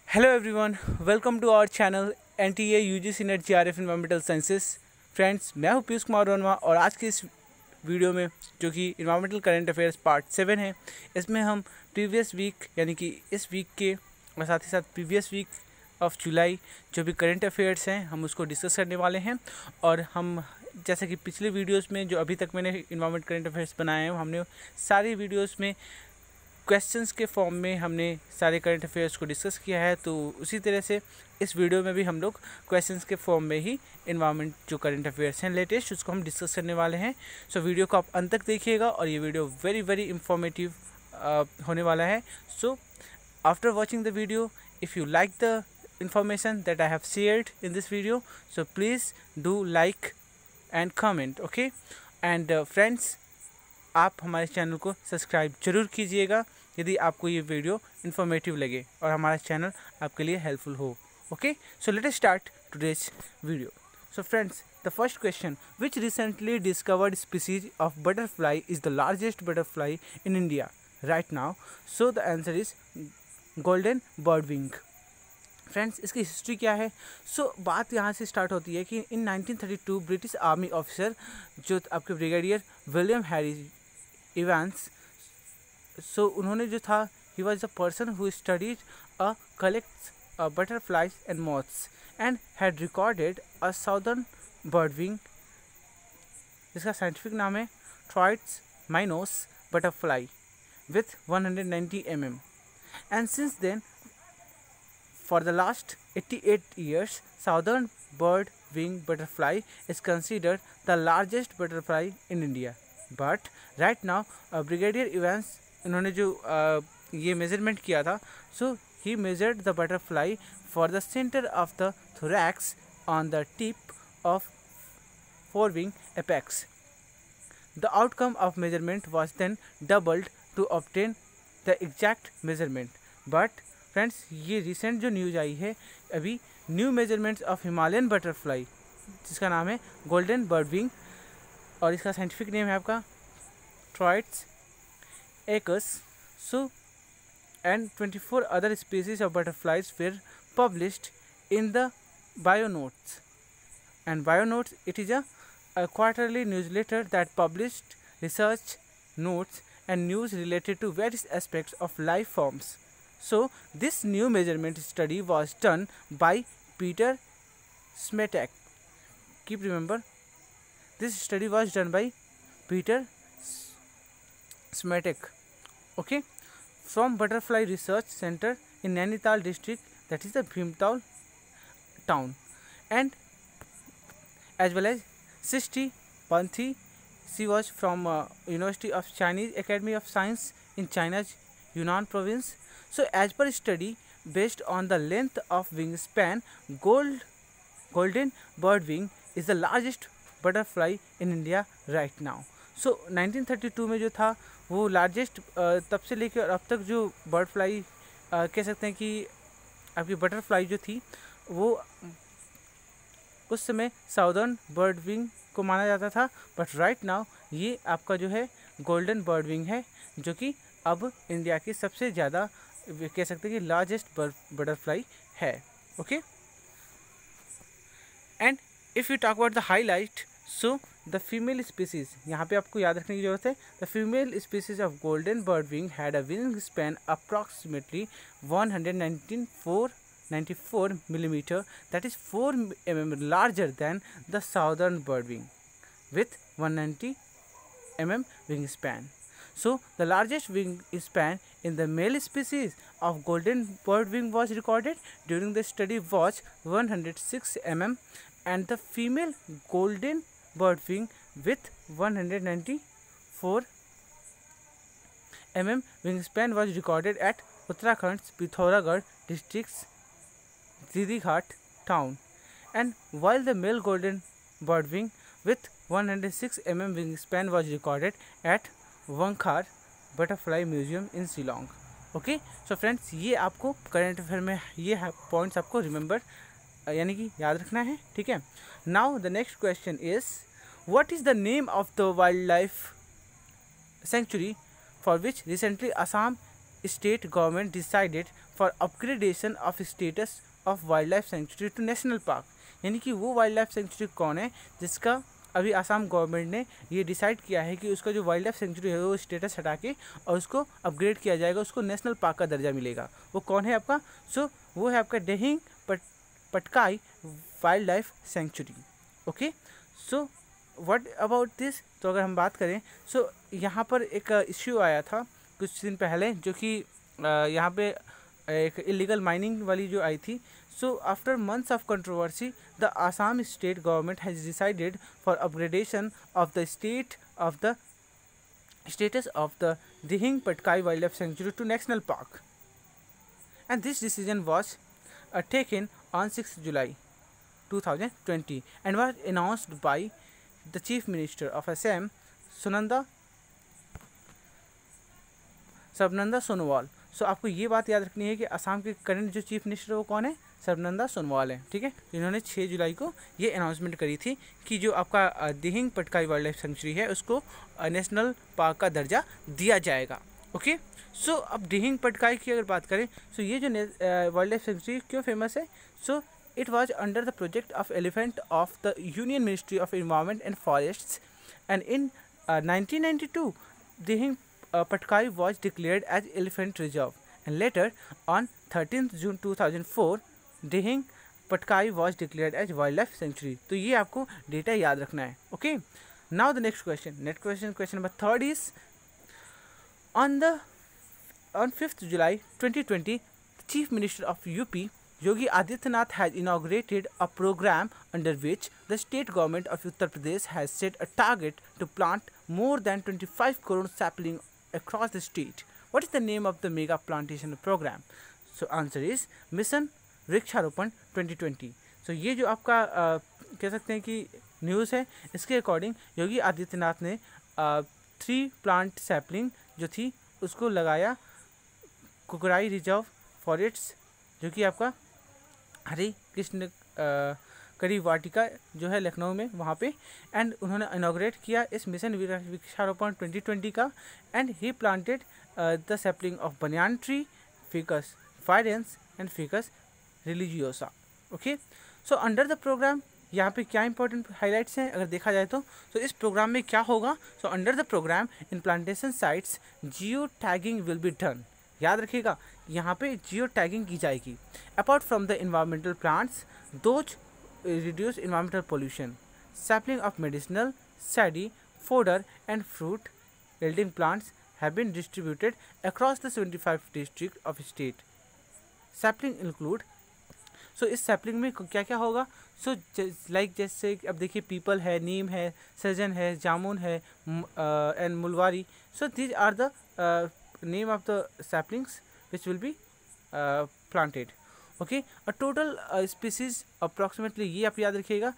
Hello everyone, welcome to our channel NTA UGC net GRF environmental sciences. Friends, मैं हूं पीयूष कुमार वर्मा और आज के इस वीडियो में जो कि इन्वायरमेंटल करंट अफेयर्स पार्ट 7 है, इसमें हम प्रीवियस वीक यानी कि इस वीक के और साथ ही साथ प्रीवियस वीक ऑफ जुलाई जो भी करंट अफेयर्स हैं हम उसको डिस्कस करने वाले हैं। और हम जैसे कि पिछले वीडियोस में जो अभी तक मैंने इन्वायरमेंट करंट अफेयर्स बनाए हैं, हमने सारी वीडियोस में क्वेश्चंस के फॉर्म में हमने सारे करंट अफेयर्स को डिस्कस किया है। तो उसी तरह से इस वीडियो में भी हम लोग क्वेश्चंस के फॉर्म में ही इन्वायरमेंट जो करंट अफेयर्स हैं लेटेस्ट, उसको हम डिस्कस करने वाले हैं। सो वीडियो को आप अंत तक देखिएगा और ये वीडियो वेरी इंफॉर्मेटिव होने वाला है। So after watching the video, if you like the information that I have shared in this video, so please do like and comment, okay? And friends, आप हमारे चैनल को सब्सक्राइब जरूर कीजिएगा यदि आपको ये वीडियो इन्फॉर्मेटिव लगे और हमारा चैनल आपके लिए हेल्पफुल हो। Okay, so let us start today's video. So friends, the first question, which recently discovered species of butterfly is the largest butterfly in India right now? So the answer is golden birdwing. Friends, इसकी history क्या है? बात यहाँ से start होती है कि इन 1932 British army officer जो आपके ब्रिगेडियर विलियम हैरी इवेंस, उन्होंने जो था, he was the person who studied collects butterflies and moths and had recorded a southern birdwing जिसका साइंटिफिक नाम है Troides minos butterfly with 190 mm। And since then for the last 88 years, southern bird-wing butterfly is considered the largest butterfly in India. But right now, Brigadier Evans, इन्होंने जो ये measurement किया था, so he measured the butterfly for the center of the thorax on the tip of forewing apex. The outcome of measurement was then doubled to obtain the exact measurement. But friends, ये recent जो news आई है अभी, new measurements of Himalayan butterfly जिसका नाम है golden birdwing और इसका scientific name है आपका Troides aeacus. And 24 other species of butterflies were published in the Bionotes. And Bionotes, it is a quarterly newsletter that published research notes and news related to various aspects of life forms. So this new measurement study was done by Peter Smetak. Keep remember, this study was done by Peter Smetak, okay, from Butterfly Research Center in Nainital district, that is the Bhimtal town, and as well as Srishti Panthi. She was from University of Chinese Academy of Science in China's Yunnan province. So as per study, based on the length of wingspan, golden birdwing is the largest butterfly in India right now. So 1932 में जो था वो largest, तब से लेकर और अब तक जो बर्ड फ्लाई कह सकते हैं कि आपकी बटरफ्लाई जो थी वो उस समय साउदर्न बर्डविंग को माना जाता था। बट राइट नाउ ये आपका जो है गोल्डन बर्डविंग है जो कि अब इंडिया की सबसे ज़्यादा कह सकते हैं कि लार्जेस्ट बटरफ्लाई है। Okay, and if you talk about the highlight, so the female species, यहाँ पे आपको याद रखने की जरूरत है, the female species of golden birdwing had a wing span approximately 194 millimeter, that is 4 mm larger than the southern birdwing with 190 mm wingspan. So the largest wingspan in the male species of golden birdwing was recorded during the study was 106 mm, and the female golden birdwing with 194 mm wingspan was recorded at Uttarakhand's Pithoragarh district's Didi-Ghat town. And while the male golden birdwing with 106 mm wingspan was recorded at Wangkhar Butterfly Museum in Shillong. Okay, so friends, ये आपको current affair में ये points आपको remember यानी कि याद रखना है, ठीक है। Now the next question is, what is the name of the wildlife sanctuary for which recently Assam state government decided for upgradation of status of wildlife sanctuary to national park. यानी कि वो wild life sanctuary कौन है जिसका अभी Assam government ने ये decide किया है कि उसका जो वाइल्ड लाइफ सेंचुरी है वो स्टेटस हटा के और उसको अपग्रेड किया जाएगा, उसको नेशनल पार्क का दर्जा मिलेगा। वो कौन है आपका? सो वो है आपका Dihing Patkai wild life sanctuary. Okay, so what about this? तो अगर हम बात करें सो यहाँ पर एक इश्यू आया था कुछ दिन पहले, जो कि यहाँ पे एक इलीगल माइनिंग वाली जो आई थी। So after months of controversy the Assam state government has decided for upgradation of the status of the Dihing Patkai Wildlife Sanctuary to National Park, and this decision was taken on 6 July 2020 and was announced by the Chief Minister of Assam, Sarbananda Sonowal. So आपको ये बात याद रखनी है कि असम के current जो chief minister है वो कौन है? सर्बानंद सोनोवाल है। ठीक है, इन्होंने 6 जुलाई को ये अनाउंसमेंट करी थी कि जो आपका Dihing Patkai wild life sanctuary है उसको नेशनल पार्क का दर्जा दिया जाएगा। ओके, सो अब दिहिंग पटकाई की अगर बात करें सो ये जो वाइल्ड लाइफ सेंचुरी क्यों फेमस है? So it was under the project of elephant of the union ministry of environment and forests, and in 1992 Dihing Patkai was declared as Elephant Reserve, and later on 13th June 2004 Dihing Patkai was declared as Wildlife Sanctuary। तो ये आपको data याद रखना है। Okay, now the next question number 3 is on 5th July 2020 the Chief Minister of UP Yogi Adityanath has inaugurated a program under which the state government of Uttar Pradesh has set a target to plant more than 25 crore sapling across the state. What is the name of the mega plantation program? So answer is Mission वृक्षारोपण 2020। So ये जो आपका कह सकते हैं कि news है, इसके अकॉर्डिंग योगी आदित्यनाथ ने 3 प्लांट सैपलिंग जो थी उसको लगाया कुकराई रिजर्व फॉरेस्ट, जो कि आपका हरे कृष्ण करी वाटिका जो है लखनऊ में वहाँ पे, एंड उन्होंने इनॉग्रेट किया इस मिशन वृक्षारोपण 2020 का। And he planted the sapling of banyan tree, ficus फायरेंस and ficus religiosa. Okay, so under the programme यहाँ पे क्या इंपॉर्टेंट हाईलाइट्स हैं अगर देखा जाए तो इस प्रोग्राम में क्या होगा? So under the programme in plantation sites geo tagging will be done. याद रखिएगा, यहाँ पे जियो टैगिंग की जाएगी। Apart from the environmental plants those reduce environmental pollution, sapling of medicinal, shady, fodder and fruit yielding plants have been distributed across the 75 districts of state. Sapling include, so इस sapling में क्या क्या होगा? So like जैसे अब देखिए people है, नीम है, सजन है, जामुन है and मुलवारी। So these are the name of the saplings which will be planted. Okay, a total species approximately ये आप याद रखिएगा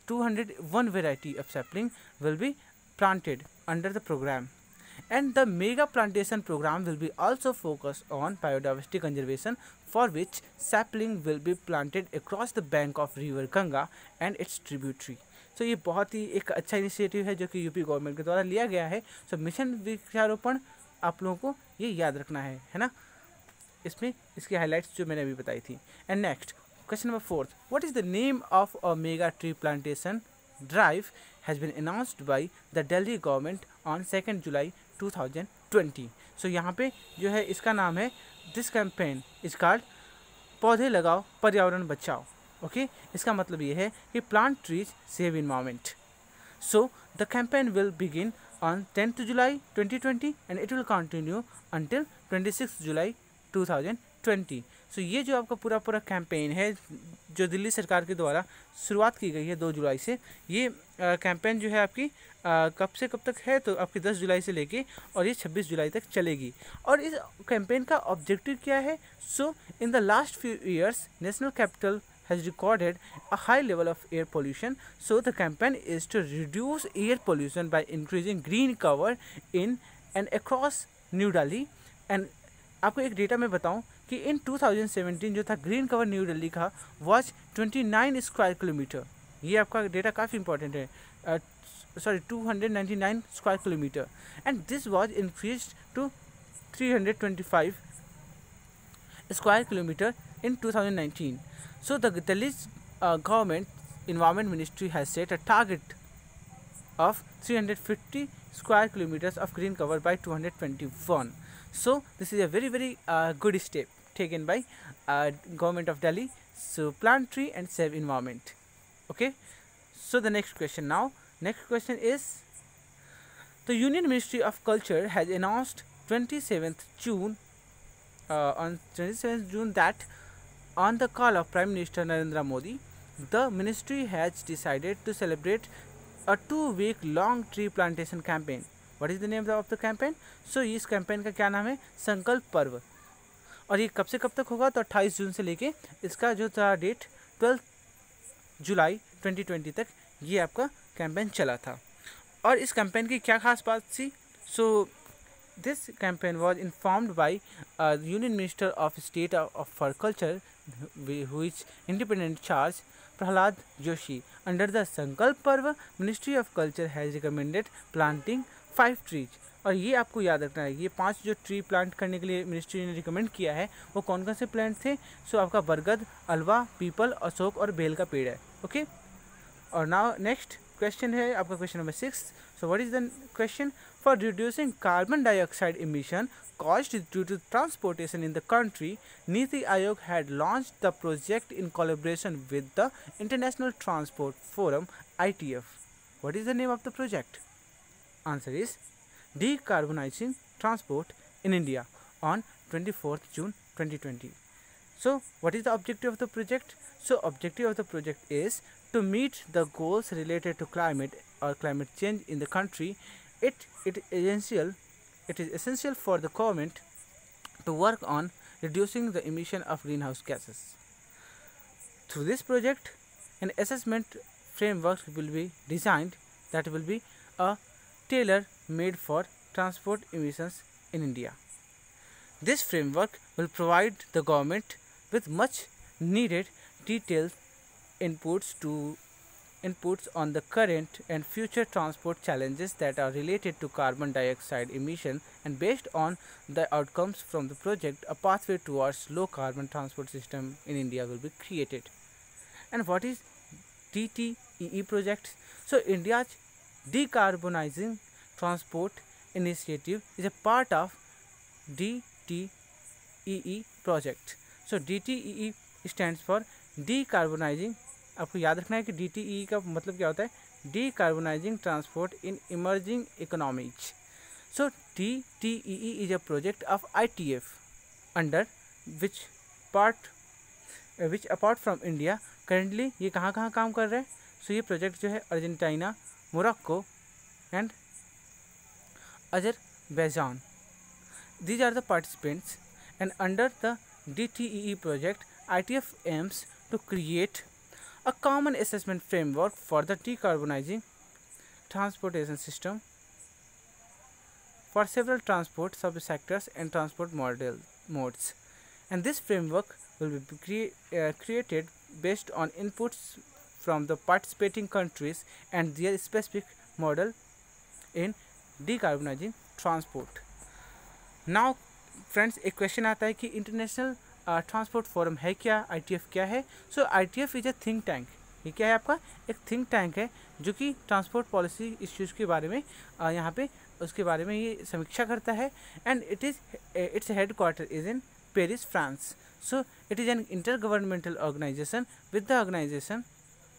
201 variety of sapling will be planted under the programme, and the mega plantation programme will be also focus on biodiversity conservation for which sapling will be planted across the bank of river Ganga and its tributary. So ये बहुत ही एक अच्छा initiative है जो कि UP government के द्वारा लिया गया है। सो मिशन वृक्षारोपण आप लोगों को ये याद रखना है ना, इसमें इसकी हाइलाइट्स जो मैंने अभी बताई थी। And next question number 4, what is the name of a mega tree plantation drive has been announced by the Delhi government on 2 July 2020। So यहाँ पे जो है इसका नाम है, दिस कैंपेन इज कॉल्ड पौधे लगाओ पर्यावरण बचाओ। ओके, इसका मतलब ये है कि plant trees save environment. So the campaign will begin on 10 July 2020 and it will continue until 26 जुलाई 2020। सो ये जो आपका पूरा कैंपेन है जो दिल्ली सरकार के द्वारा शुरुआत की गई है 2 जुलाई से, ये कैंपेन जो है आपकी कब से कब तक है? तो आपकी 10 जुलाई से लेके और ये 26 जुलाई तक चलेगी। और इस कैंपेन का ऑब्जेक्टिव क्या है? So in the last few years national capital has recorded a high level of air pollution, so the campaign is to reduce air pollution by increasing green cover in and across New Delhi। and आपको एक data मैं बताऊं कि इन 2017 जो था green cover new Delhi का was 29 square kilometre. ये आपका डेटा काफ़ी इंपॉर्टेंट है, 299 square kilometre, and this was increased to 325 square kilometer in 2019. So the Delhi government environment ministry has set a target of 350 square kilometers of green cover by 221. So this is a very good step taken by government of Delhi. So plant tree and save environment. Okay. So the next question now. Next question is, the Union Ministry of Culture has announced 27th June on 27th June that on the call of Prime Minister Narendra Modi, the ministry has decided to celebrate a 2-week long tree plantation campaign. What is the name of the campaign? So इस campaign का क्या नाम है? संकल्प पर्व. और ये कब से कब तक होगा? तो 28 जून से लेके इसका जो था डेट 12 जुलाई 2020 तक ये आपका कैंपेन चला था. और इस कैंपेन की क्या खास बात थी? सो this campaign was informed by Union Minister of State for Culture, who is independent charge, Prahlad Joshi. Under the Sankalp Parva, Ministry of Culture has recommended planting 5 trees. और ये आपको याद रखना है, ये 5 जो ट्री प्लांट करने के लिए मिनिस्ट्री ने रिकमेंड किया है वो कौन कौन से प्लांट थे? सो आपका बरगद, अलवा, पीपल, अशोक और बेल का पेड़ है. ओके. और नाउ नेक्स्ट क्वेश्चन है आपका question number 6. So what is the question? For reducing carbon dioxide emission caused due to transportation in the country, Niti Aayog had launched the project in collaboration with the International Transport Forum (ITF). What is the name of the project? Answer is Decarbonizing Transport in India on 24th June 2020. So what is the objective of the project? So objective of the project is to meet the goals related to climate or climate change in the country. It is essential for the government to work on reducing the emission of greenhouse gases. Through this project, an assessment framework will be designed that will be a tailor-made for transport emissions in India. This framework will provide the government with much needed detailed inputs on the current and future transport challenges that are related to carbon dioxide emission, and based on the outcomes from the project, a pathway towards low carbon transport system in India will be created. And what is DTEE project? So India's Decarbonizing Transport Initiative is a part of DTEE project. So DTEE stands for Decarbonizing. आपको याद रखना है कि DTEE का मतलब क्या होता है? Decarbonizing Transport in Emerging Economies. So DTEE is a project of ITF, under which apart from India currently ये कहाँ काम कर रहे हैं? So ये प्रोजेक्ट जो है Argentina, Morocco and Azerbaijan. These are the participants, and under the DTEE project, ITF aims to create a common assessment framework for the decarbonizing transportation system for several transport subsectors and transport modes. And this framework will be created based on inputs from the participating countries and their specific model in decarbonizing transport. Now friends, एक question आता है कि international transport forum है क्या? ITF क्या है? सो ITF is a think tank. ये क्या है आपका? एक थिंक टैंक है जो कि ट्रांसपोर्ट पॉलिसी इश्यूज़ के बारे में यहाँ पे उसके बारे में ये समीक्षा करता है. And its headquarter is in Paris, France. So it is an intergovernmental organisation with the organisation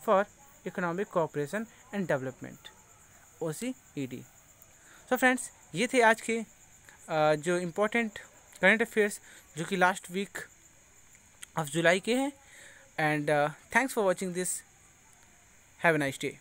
for economic cooperation and development, OECD. So friends, ये थे आज के जो इम्पोर्टेंट करंट अफेयर्स जो कि लास्ट वीक ऑफ जुलाई के हैं. And thanks for watching this. Have a nice day.